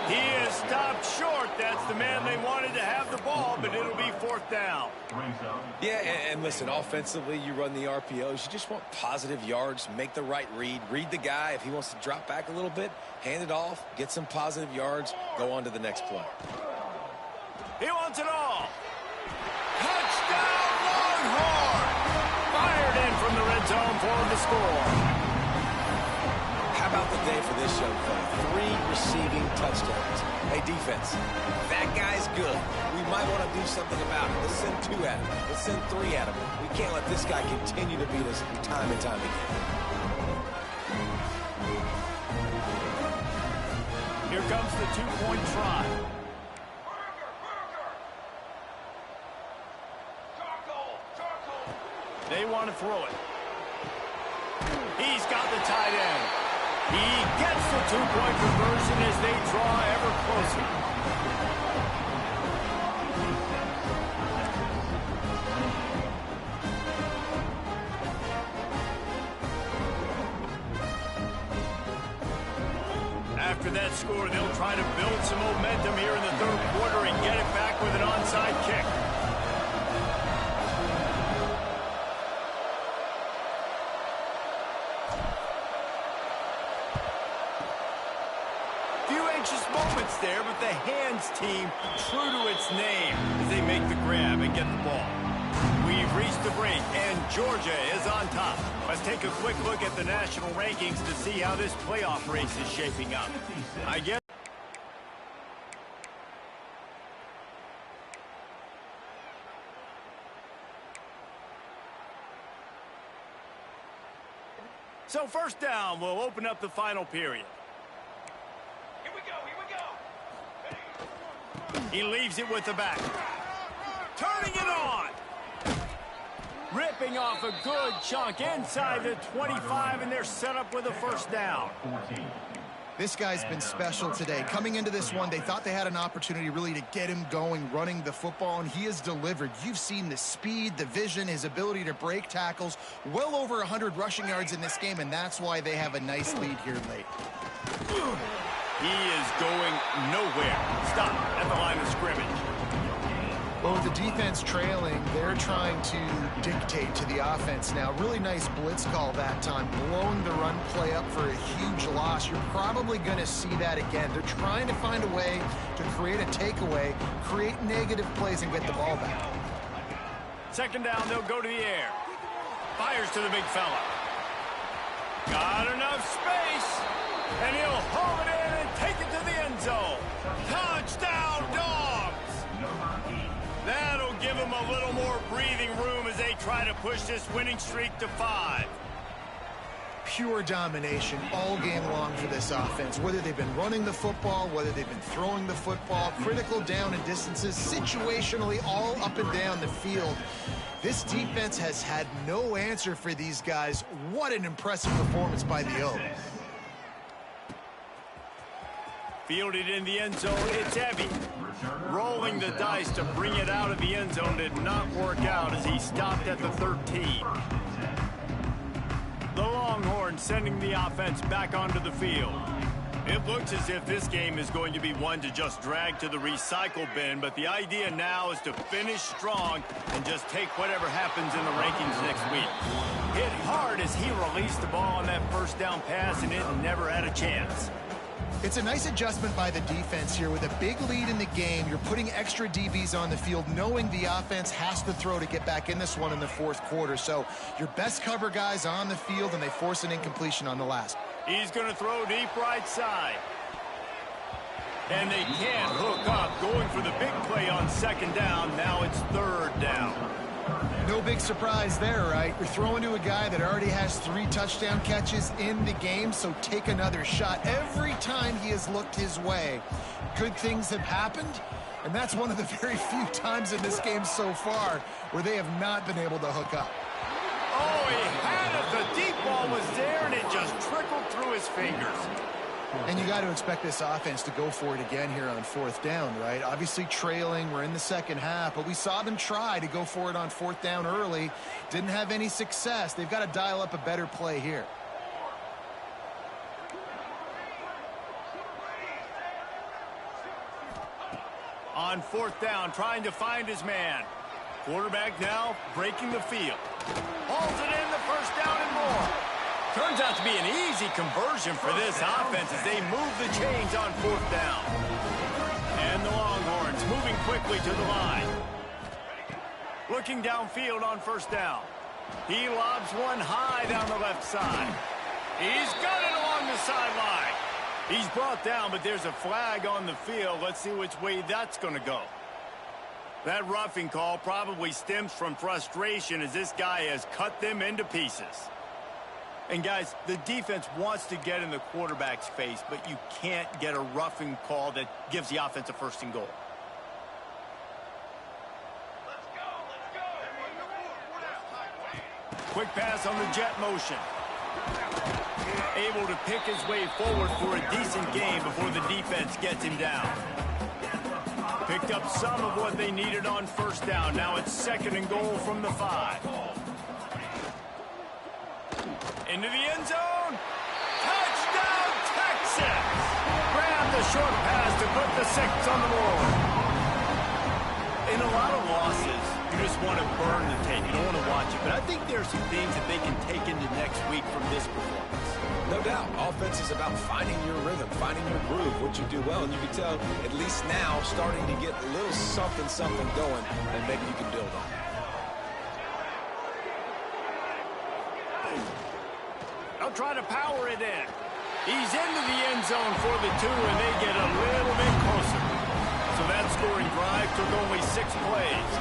He is stopped short. That's the man they wanted to have the ball, but it'll be 4th down. Yeah, and listen, offensively, you run the RPOs. You just want positive yards, make the right read the guy. If he wants to drop back a little bit, hand it off, get some positive yards, go on to the next play. He wants it all. Touchdown, Longhorn! Fired in from the red zone for the score. How about the day for this young fella? 3 receiving touchdowns. Hey, defense, that guy's good. We might want to do something about it. Let's send 2 at him. Let's send 3 at him. We can't let this guy continue to beat us time and time again. Here comes the 2-point try. They want to throw it. He's got the tight end. He gets the two-point conversion as they draw ever closer. After that score, they'll try to build some momentum here in the third quarter and get it back with an onside kick. Few anxious moments there, but the hands team true to its name as they make the grab and get the ball. We've reached the break, and Georgia is on top. Let's take a quick look at the national rankings to see how this playoff race is shaping up. I guess. So first down, we'll open up the final period. Here we go. He leaves it with the back. Turning it on. Ripping off a good chunk inside the 25, and they're set up with a first down. This guy's been special today. Coming into this one, they thought they had an opportunity really to get him going, running the football, and he has delivered. You've seen the speed, the vision, his ability to break tackles, well over 100 rushing yards in this game, and that's why they have a nice lead here late. He is going nowhere. Stop at the line of scrimmage. Well, with the defense trailing, they're trying to dictate to the offense now. Really nice blitz call that time, blowing the run play up for a huge loss. You're probably going to see that again. They're trying to find a way to create a takeaway, create negative plays, and get the ball back. Second down, they'll go to the air. Fires to the big fella. Got enough space, and he'll haul it in and take it to the end zone. Touchdown, Dogs! That'll give them a little more breathing room as they try to push this winning streak to 5. Pure domination all game long for this offense. Whether they've been running the football, whether they've been throwing the football, critical down and distances, situationally all up and down the field. This defense has had no answer for these guys. What an impressive performance by the Oaks. Fielded in the end zone, it's heavy. Rolling the dice to bring it out of the end zone did not work out as he stopped at the 13. The Longhorns sending the offense back onto the field. It looks as if this game is going to be one to just drag to the recycle bin, but the idea now is to finish strong and just take whatever happens in the rankings next week. Hit hard as he released the ball on that first down pass, and it never had a chance. It's a nice adjustment by the defense here. With a big lead in the game, you're putting extra DBs on the field, knowing the offense has to throw to get back in this one in the fourth quarter. So your best cover guys on the field, and they force an incompletion on the last. He's going to throw deep right side. And they can't hook up, going for the big play on second down. Now it's third down. No big surprise there, right? You're throwing to a guy that already has 3 touchdown catches in the game, so take another shot. Every time he has looked his way, good things have happened, and that's one of the very few times in this game so far where they have not been able to hook up. Oh, he had it. The deep ball was there, and it just trickled through his fingers. And you got to expect this offense to go for it again here on fourth down, right? Obviously trailing, we're in the second half, but we saw them try to go for it on fourth down early. Didn't have any success. They've got to dial up a better play here. On fourth down, trying to find his man. Quarterback now breaking the field. Hauls it in, the first down and more. Turns out to be an easy conversion for this offense as they move the chains on fourth down. And the Longhorns moving quickly to the line. Looking downfield on first down. He lobs one high down the left side. He's got it along the sideline. He's brought down, but there's a flag on the field. Let's see which way that's going to go. That roughing call probably stems from frustration as this guy has cut them into pieces. And guys, the defense wants to get in the quarterback's face, but you can't get a roughing call that gives the offense a first and goal. Quick pass on the jet motion. Able to pick his way forward for a decent game before the defense gets him down. Picked up some of what they needed on first down. Now it's 2nd and goal from the 5. Into the end zone. Touchdown, Texas! Grab the short pass to put the 6 on the board. In a lot of losses, you just want to burn the tape. You don't want to watch it. But I think there are some things that they can take into next week from this performance. No doubt. Offense is about finding your rhythm, finding your groove, what you do well. And you can tell, at least now, starting to get a little something going that maybe you can build on. They'll try to power it in. He's into the end zone for the 2, and they get a little bit closer. So that scoring drive took only 6 plays.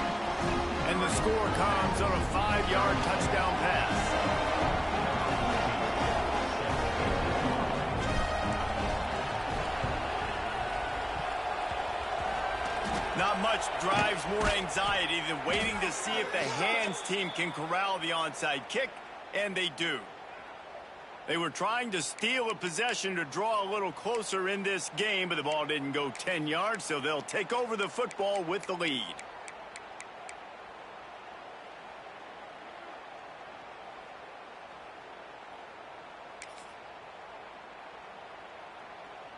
And the score comes on a 5-yard touchdown pass. Not much drives more anxiety than waiting to see if the hands team can corral the onside kick, and they do. They were trying to steal a possession to draw a little closer in this game, but the ball didn't go 10 yards, so they'll take over the football with the lead.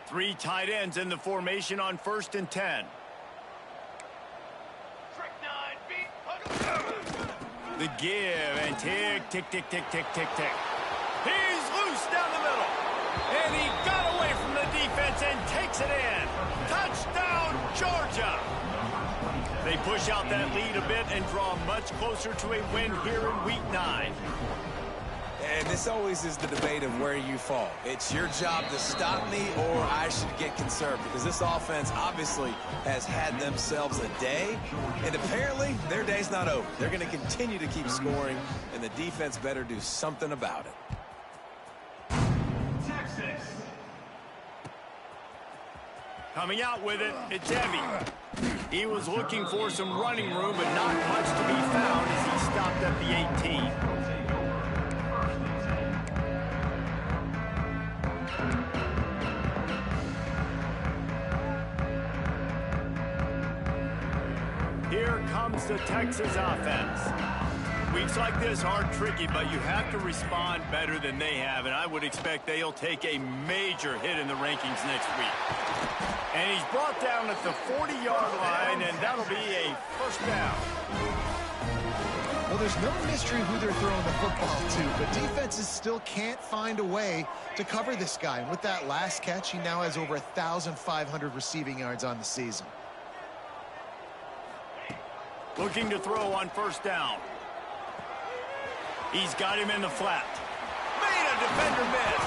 Three tight ends in the formation on 1st and 10. The give and tick, tick, tick, tick, tick, tick, tick. He's loose down the middle. And he got away from the defense and takes it in. Touchdown, Georgia. They push out that lead a bit and draw much closer to a win here in Week 9. And this always is the debate of where you fall. It's your job to stop me or I should get conserved, because this offense obviously has had themselves a day, and apparently their day's not over. They're going to continue to keep scoring, and the defense better do something about it. Texas. Coming out with it, it's Evie. He was looking for some running room, but not much to be found as he stopped at the 18. Here comes the Texas offense. Weeks like this are tricky, but you have to respond better than they have, and I would expect they'll take a major hit in the rankings next week. And he's brought down at the 40-yard line, and that'll be a 1st down. Well, there's no mystery who they're throwing the football to, but defenses still can't find a way to cover this guy. And with that last catch, he now has over 1,500 receiving yards on the season. Looking to throw on 1st down. He's got him in the flat. Made a defender miss.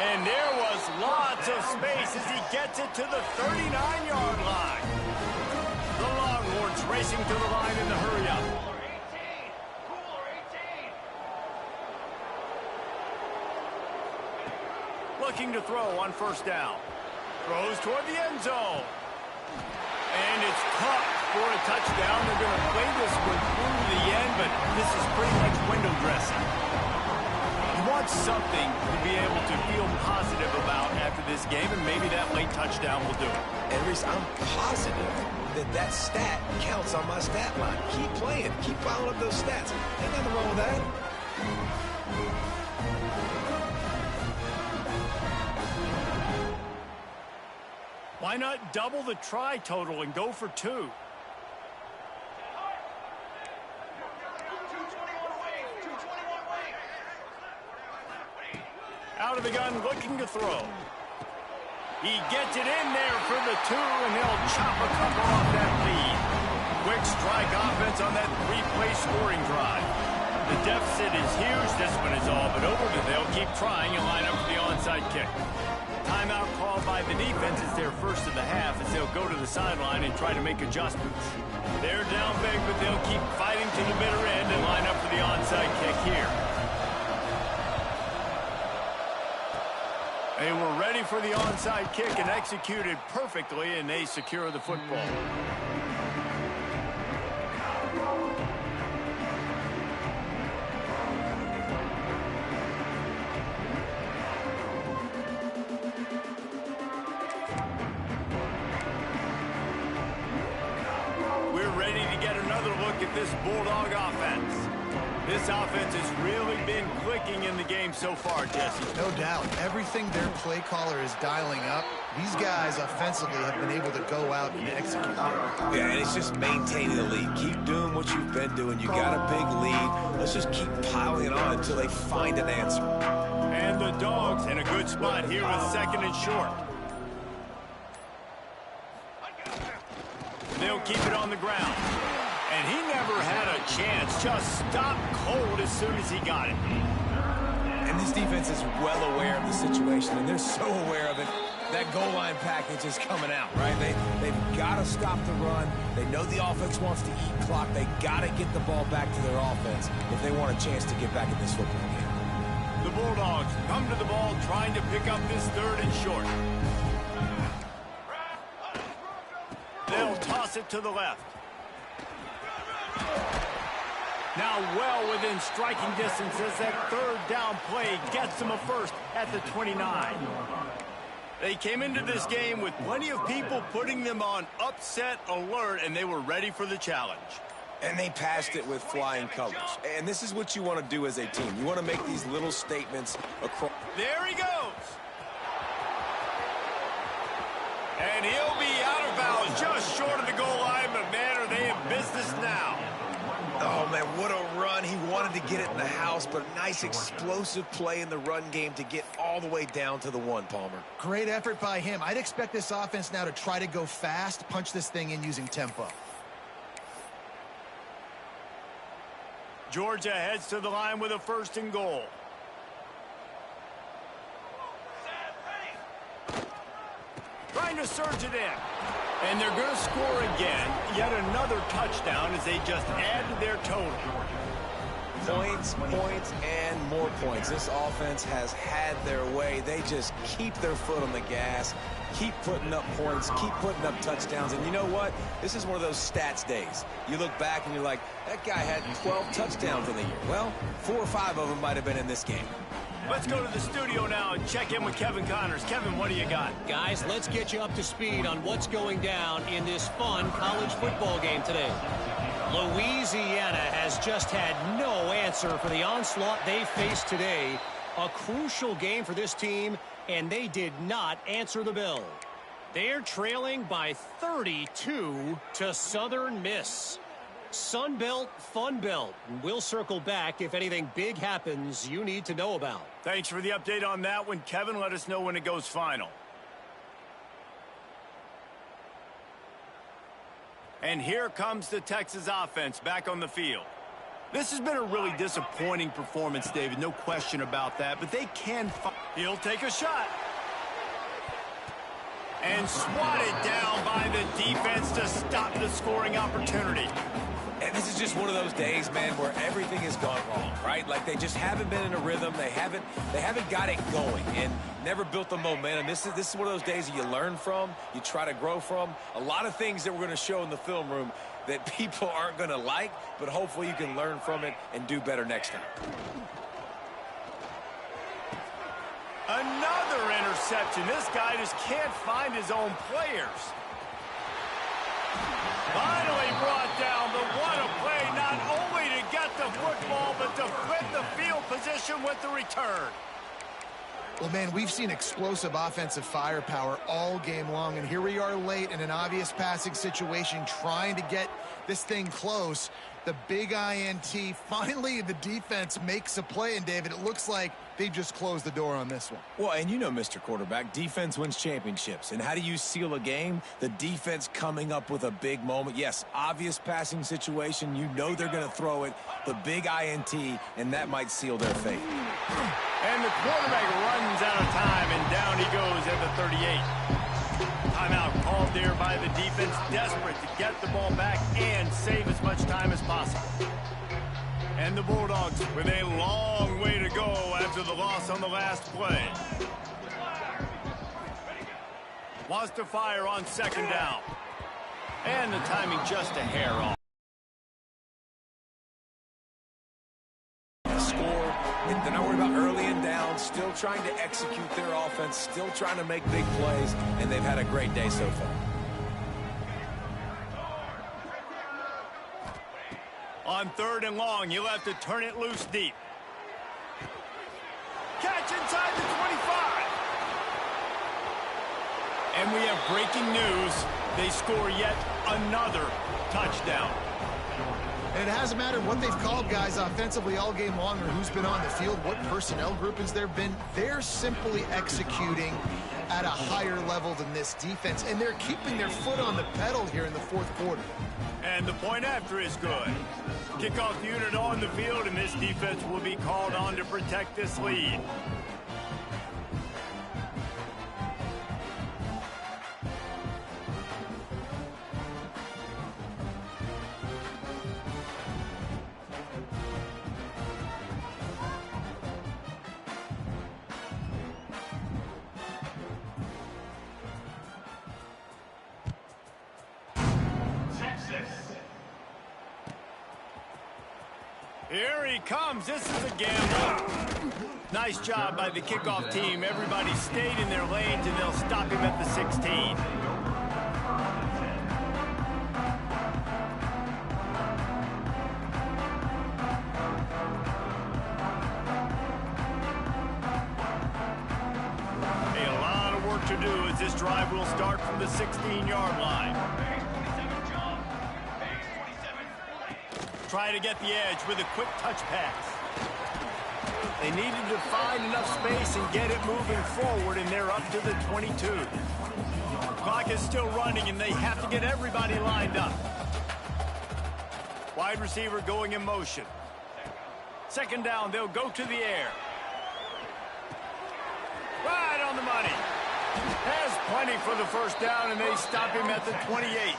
And there was lots of space as he gets it to the 39-yard line. The Longhorns racing to the line in the hurry-up. Looking to throw on 1st down. Throws toward the end zone. And it's caught for a touchdown. They're going to play this one through the end, but this is pretty much window dressing. You want something to be able to feel positive about after this game, and maybe that late touchdown will do it. And Reese, I'm positive that stat counts on my stat line. Keep playing. Keep piling up those stats. Ain't nothing wrong with that. Why not double the try total and go for 2? Out of the gun, looking to throw. He gets it in there for the 2, and they'll chop a couple off that lead. Quick strike offense on that 3-play scoring drive. The deficit is huge. This one is all but over, but they'll keep trying and line up for the onside kick. Timeout called by the defense is their first of the half as they'll go to the sideline and try to make adjustments. They're down big, but they'll keep fighting to the bitter end and line up for the onside kick here. They were ready for the onside kick and executed perfectly, and they secure the football. Bulldog offense. This offense has really been clicking in the game so far, Jesse. No doubt. Everything their play caller is dialing up, these guys offensively have been able to go out and execute. Yeah, and it's just maintaining the lead. Keep doing what you've been doing. You got a big lead. Let's just keep piling it on until they find an answer. And the Dogs in a good spot here with second and short. They'll keep it on the ground. And he never had a chance. Just stopped cold as soon as he got it. And this defense is well aware of the situation, and they're so aware of it. That goal line package is coming out, right? They've got to stop the run. They know the offense wants to eat clock. They got to get the ball back to their offense if they want a chance to get back in this football game. The Bulldogs come to the ball trying to pick up this third and short. They'll toss it to the left. Now well within striking distance as that third down play gets them a first at the 29. They came into this game with plenty of people putting them on upset alert, and they were ready for the challenge. And they passed it with flying colors. And this is what you want to do as a team. You want to make these little statements across. There he goes. And he'll be out of bounds just short of the goal line, but man, are they in business now. Oh, man, what a run. He wanted to get it in the house, but a nice explosive play in the run game to get all the way down to the one, Palmer. Great effort by him. I'd expect this offense now to try to go fast, punch this thing in using tempo. Georgia heads to the line with a first and goal. Trying to surge it in. And they're going to score again. Yet another touchdown as they just add to their total. Points, points, and more points. This offense has had their way. They just keep their foot on the gas, keep putting up points, keep putting up touchdowns. And you know what? This is one of those stats days. You look back and you're like, that guy had 12 touchdowns in the year. Well, 4 or 5 of them might have been in this game. Let's go to the studio now and check in with Kevin Connors. Kevin, what do you got? Guys, let's get you up to speed on what's going down in this fun college football game today. Louisiana has just had no answer for the onslaught they faced today. A crucial game for this team, and they did not answer the bell. They're trailing by 32 to Southern Miss. Sun Belt, Fun Belt. We'll circle back if anything big happens you need to know about. Thanks for the update on that one, Kevin. Let us know when it goes final. And here comes the Texas offense back on the field. This has been a really disappointing performance, David. No question about that. But they can fight. He'll take a shot. And swatted down by the defense to stop the scoring opportunity. And this is just one of those days, man, where everything has gone wrong, right? Like they just haven't been in a rhythm. They haven't got it going and never built the momentum. This is one of those days that you learn from, you try to grow from. A lot of things that we're going to show in the film room that people aren't going to like, but hopefully you can learn from it and do better next time. Another interception. This guy just can't find his own players. Finally brought down the play, not only to get the football, but to flip the field position with the return. Well, man, we've seen explosive offensive firepower all game long, and here we are late in an obvious passing situation trying to get this thing close. The big INT, finally the defense makes a play, and David, it looks like they just closed the door on this one. Well, and you know, Mr. Quarterback, defense wins championships. And how do you seal a game? The defense coming up with a big moment. Yes, obvious passing situation. You know they're going to throw it. The big INT, and that might seal their fate. And the quarterback runs out of time, and down he goes at the 38. Timeout called there by the defense, desperate to get the ball back and save as much time as possible. And the Bulldogs with a long way to go after the loss on the last play. Wants to fire on second down. And the timing just a hair off. Score. They're not worried about early and down. Still trying to execute their offense. Still trying to make big plays. And they've had a great day so far. On 3rd and long, you'll have to turn it loose deep. Catch inside the 25. And we have breaking news. They score yet another touchdown. And it hasn't mattered what they've called guys offensively all game long or who's been on the field, what personnel groupings there have been. They're simply executing at a higher level than this defense, and they're keeping their foot on the pedal here in the 4th quarter. And the point after is good. Kickoff unit on the field, and this defense will be called on to protect this lead. Here he comes. This is a gamble. Nice job by the kickoff team. Everybody stayed in their lanes, and they'll stop him at the 16. A lot of work to do as this drive will start from the 16-yard line. Try to get the edge with a quick touch pass. They needed to find enough space and get it moving forward, and they're up to the 22. Clock is still running, and they have to get everybody lined up. Wide receiver going in motion. 2nd down, they'll go to the air. Right on the money. Has plenty for the 1st down, and they stop him at the 28.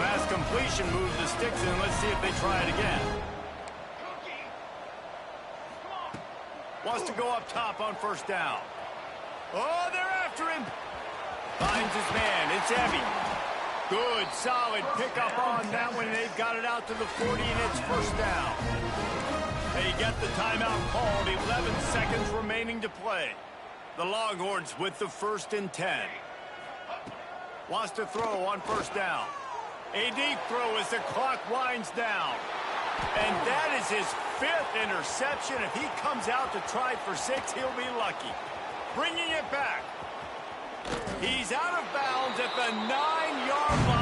Pass completion moves the sticks in. Let's see if they try it again. Wants to go up top on 1st down. Oh, they're after him. Finds his man. It's heavy. Good, solid pickup on that one. They've got it out to the 40, and it's 1st down. They get the timeout called. 11 seconds remaining to play. The Longhorns with the 1st and 10. Wants to throw on 1st down. A deep throw as the clock winds down. And that is his 5th interception. If he comes out to try for 6, he'll be lucky. Bringing it back. He's out of bounds at the 9-yard line.